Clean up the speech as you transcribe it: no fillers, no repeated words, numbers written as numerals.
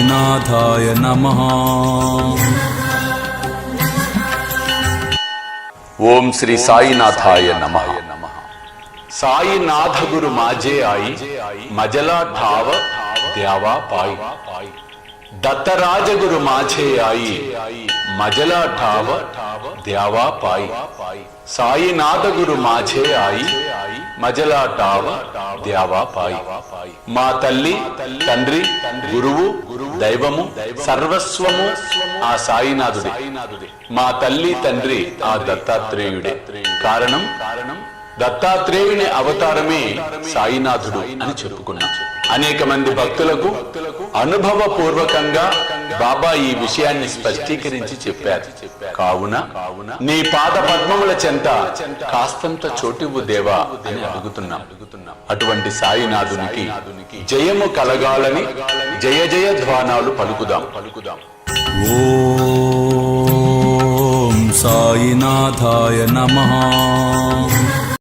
సాయినాథాయ నమః. ఓం శ్రీ సాయినాథాయ నమః. సాయినాథ గురు మాజే ఆయి మజలా ఠావ ద్యావా పాయి. దత్తరాజ గురు మాఝే ఆయి మజలా ఠావ ద్యావా పాయి. సాయినాథ గురు మాఝే ఆయి మజలా ఠావ ద్యావా పాయి. మా తల్లి తండ్రి గురువు దైవము సర్వస్వము ఆ సాయినాథుడే. మా తల్లి తండ్రి ఆ దత్తాత్రేయుడే. కారణం దత్తాత్రేయుని అవతారమే సాయినాథుడు అని చెప్పుకున్నాం. అనేక మంది భక్తులకు అనుభవపూర్వకంగా బాబా ఈ విషయాన్ని స్పష్టీకరించి చెప్పారు. కావున నీ పాద పద్మముల చెంత కాస్తంత చోటివ్వు దేవా అని అడుగుతున్నాం. అటువంటి సాయినాథునికి జయము కలగాలని జయ జయ ధ్వానాలు పలుకుదాం. ఓం సాయినాథాయ నమః.